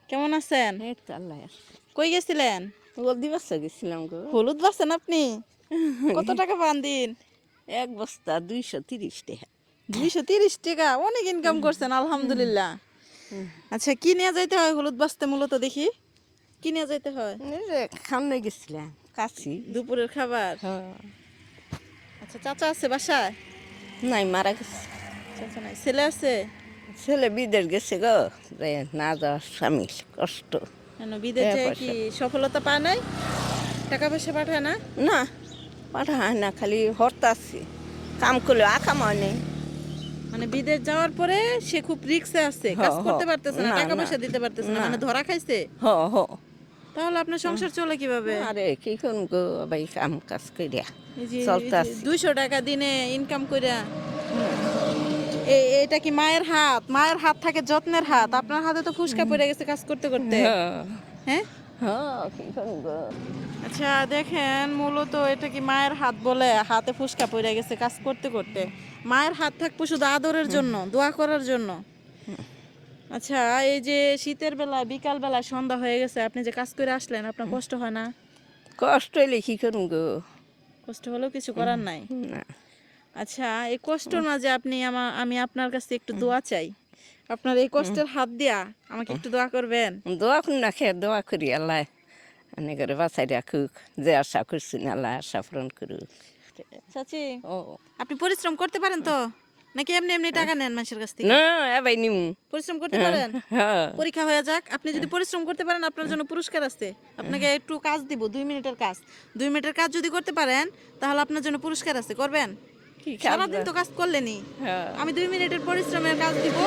কেমন আছেন? এই তো আল্লাহ কই গেছিলেন? হলদি বাচ্চা গেছিলাম গো। হলুদ বাসেন আপনি? কত টাকা পান দিন? এক বস্তা 230 টাকা। 230 টাকা, অনেক ইনকাম করছেন আলহামদুলিল্লাহ। আচ্ছা, কি নিয়ে যাইতে হয় হলুদ বাসতে মূলত দেখি? কি নিয়ে যাইতে হয়? এই যে খামনে গেছিলাম কাছি। দুপুরের খাবার। হ্যাঁ। আচ্ছা, চাচা আছে বাসায়? নাই মারা গেছে। চাচা নাই, ছেলে আছে? ছেলে বিদেশ গেছে গো, যে না যাওয়ার স্বামী কষ্ট। কেন বিদেশ যায় কি পয়সা সফলতা পায় নাই? টাকা পয়সা পাঠায় না? না পাঠা হয় না, খালি হরতাছি কাম করলে আকাম হয় নেই। মানে বিদেশ যাওয়ার পরে সে খুব রিস্কে আছে, কাজ করতে পারতেছে না, না, টাকা না, পয়সা দিতে পারতেছে না, না। মানে ধরা খাইছে। হ হ তাহলে আপনার সংসার চলে কিভাবে? আরে কি করুন গো ভাই, কাম কাজ করিয়া এই যে চলতে আছি। 200 টাকা দিনে ইনকাম কইরা এটা কি মায়ের হাত? মায়ের হাত থাকে যত্নের হাত, আপনার হাতে তো ফুসকা পড়ে গেছে কাজ করতে করতে। হ্যাঁ হ্যাঁ, কি করুন গো। আচ্ছা দেখেন, মূলত এটা কি মায়ের হাত বলে? হাতে ফুসকা পড়ে গেছে কাজ করতে করতে। মায়ের হাত থাকবো শুধু আদরের জন্য, দোয়া করার জন্য। আচ্ছা, এই যে শীতের বেলা বিকাল বেলা সন্ধ্যা হয়ে গেছে, আপনি যে কাজ করে আসলেন, আপনার কষ্ট হয় না? কষ্ট হইলে কি করুন গো। কষ্ট হলেও কিছু করার নাই। না, আচ্ছা, এই কষ্টর মাঝে আমি আপনার কাছে একটু দোয়া চাই। আপনার এই কষ্টের হাত দিয়া আমাকে একটু দোয়া করবেন? দোয়া করুন না, খেয়ে দোয়া করি আল্লাহ এনে করে বাঁচাই রাখুক, যে আশা করছি না আল্লাহ আশা পূরণ করুক। চাচি, ও আপনি পরিশ্রম করতে পারেন তো, নাকি এমনি এমনি টাকা নেন মানুষের কাছ থেকে? না, এবার নিমু। পরিশ্রম করতে পারেন? হ্যাঁ, পরীক্ষা হয়ে যাক, আপনি যদি পরিশ্রম করতে পারেন আপনার জন্য পুরস্কার আছে। আপনাকে একটু কাজ দিব, 2 মিনিটের কাজ। 2 মিনিটের কাজ যদি করতে পারেন তাহলে আপনার জন্য পুরস্কার আছে, করবেন? কি কাজ? সারাদিন তো কাজ করলেনি, হ্যাঁ, আমি 2 মিনিটের পরিশ্রমের কাজ দিব,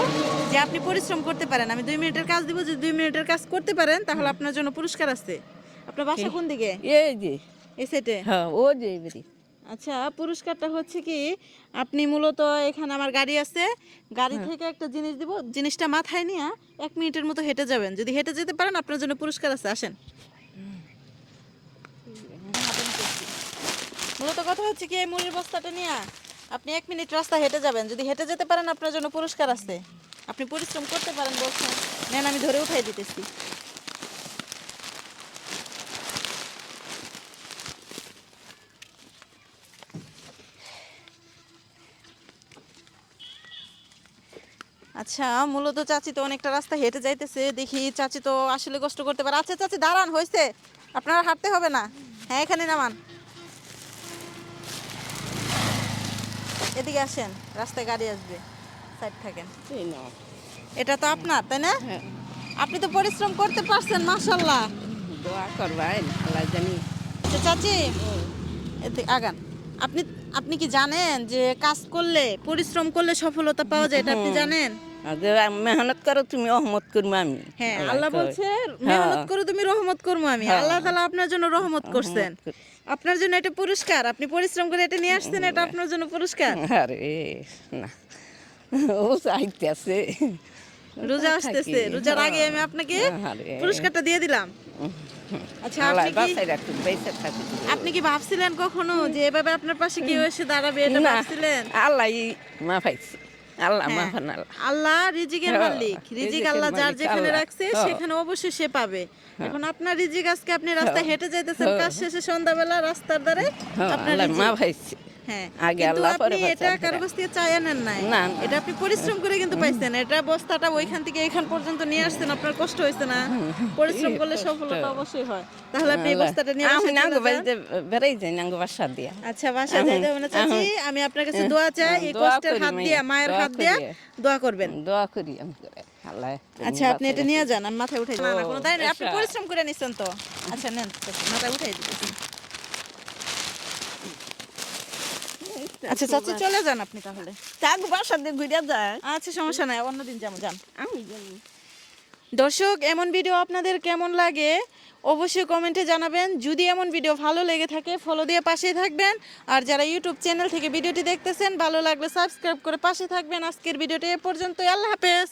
যে আপনি পরিশ্রম করতে পারেন। আমি 2 মিনিটের কাজ দিব, যদি 2 মিনিটের কাজ করতে পারেন তাহলে আপনার জন্য পুরস্কার আছে। আপনার বাসা কোন দিকে? এই যে এই সেটে? হ্যাঁ, ও যে এবারে আচ্ছা, পুরস্কারটা হচ্ছে কি, আপনি মূলত এখানে আমার গাড়ি আছে, গাড়ি থেকে একটা জিনিস দিব, জিনিসটা মাথায় নিয়ে 1 মিনিটের মতো হেঁটে যাবেন। যদি হেঁটে যেতে পারেন আপনার জন্য পুরস্কার আছে, আসেন। মূলত কথা হচ্ছে কি, এই মুড়ির বস্তাটা নিয়ে আপনি 1 মিনিট রাস্তা হেঁটে যাবেন। যদি হেঁটে যেতে পারেন আপনার জন্য পুরস্কার আছে। আপনি পরিশ্রম করতে পারেন বলছেন, নেন আমি ধরে উঠাই দিতেছি। আচ্ছা, মূলত চাচি তো অনেকটা রাস্তা হেঁটে যাইতেছে, দেখি চাচি তো আসলে কষ্ট করতে পারে। আচ্ছা চাচি দাঁড়ান, হয়েছে, আপনারা হাঁটতে হবে না। হ্যাঁ, এখানে নামান, এদিকে আসেন, রাস্তায় গাড়ি আসবে, সাইড থাকেন। এই না। এটা তো আপনার, তাই না? হ্যাঁ, আপনি তো পরিশ্রম করতে পারছেন মাশাআল্লাহ। দোয়া করবেন আল্লাহ জানি। আচ্ছা চাচি, এদিকে আগান। আপনি আপনি কি জানেন যে কাজ করলে, পরিশ্রম করলে সফলতা পাওয়া যায়? এটা আপনি জানেন? যে মেহনত করো তুমি, অহমত করবো আমি। হ্যাঁ, আল্লাহ কয়। বলছে মেহনত করো তুমি, রহমত করবো আমি। হ্যাঁ। আল্লাহ তাআলা আপনার জন্য রহমত করছেন। রহমত কর- আপনার জন্য এটা পুরস্কার, আপনি পরিশ্রম করে এটা নিয়ে আসছেন, এটা আপনার জন্য পুরস্কার। আরে না, ও চাইতে আছে। রোজা আসতেছে, রোজার আগে আমি আপনাকে আরে পুরস্কারটা দিয়ে দিলাম। আচ্ছা, আল্লাহ আপনি কি বাঁচাই রাখুক, বেঁচে থাকুক। আপনি কি ভাবছিলেন কখনো যে এভাবে আপনার পাশে কেউ এসে দাঁড়াবে? এটা না, ভাবছিলেন? আল্লাহ মাফাইছে, আল্লাহ হ্যাঁ, মাফান আল্লাহ। আল্লাহ রিজিকের হ্যাঁ, মালিক, রিজিক রিজিকের আল্লাহ যার মালিক যেখানে আল্লাহ। রাখছে হ্যাঁ, সেখানে অবশ্যই সে পাবে। হ্যাঁ, এখন আপনার রিজিক, আজকে আপনি রাস্তায় হ্যাঁ, হেঁটে যাইতেছেন হ্যাঁ, কাজ শেষে সন্ধ্যাবেলা রাস্তার ধারে, হ্যাঁ, আপনার আল্লাহ রিজিক। মাফাইছে। হ্যাঁ, আগে কিন্তু আল্লাহ, আপনি পরে এটা বাঁচা কারো ফেরা। কাছ থেকে চাইয়া নেন নাই, না, এটা আপনি পরিশ্রম করে কিন্তু পাইছেন। এটা বস্তাটা ওইখান থেকে এইখান পর্যন্ত নিয়ে আসছেন, আপনার কষ্ট হয়েছে না? পরিশ্রম করলে কষ্ট। সফলতা অবশ্যই হয়। তাহলে আপনি এই আল্লাহ, বস্তাটা নিয়ে আমি বাসায় নাঙ্গ চলে যান। বাড়িতে বেড়াই যাই, নাঙ্গ বাসা দিয়া। আচ্ছা, বাসায় যাইতে হবে না চাচি, আমি আপনার কাছে দোয়া চাই, এই দোয়া কষ্টের করি হাত মাইয়া, দিয়া, মায়ের দোয়া হাত দিয়া করি, দোয়া করবেন। দোয়া করি আমি করে আল্লাহ। আচ্ছা, আপনি এটা নিয়ে যান, আমি মাথায় উঠাই। না না, কোনো দায় নেই, আপনি আচ্ছা। পরিশ্রম করে নিচ্ছেন তো। আচ্ছা নেন চাচি, মাথায় উঠাই দিতেছি। আচ্ছা চাচি, চলে যান আপনি তাহলে। তাক বাসা দিয়ে ঘুরে যায়। আচ্ছা, সমস্যা নাই, অন্যদিন যান, যান। আমি জানি। দর্শক, এমন ভিডিও আপনাদের কেমন লাগে অবশ্যই কমেন্টে জানাবেন। যদি এমন ভিডিও ভালো লেগে থাকে ফলো দিয়ে পাশেই থাকবেন। আর যারা ইউটিউব চ্যানেল থেকে ভিডিওটি দেখতেছেন, ভালো লাগলে সাবস্ক্রাইব করে পাশে থাকবেন। আজকের ভিডিওটি এ পর্যন্তই, আল্লাহ হাফেজ।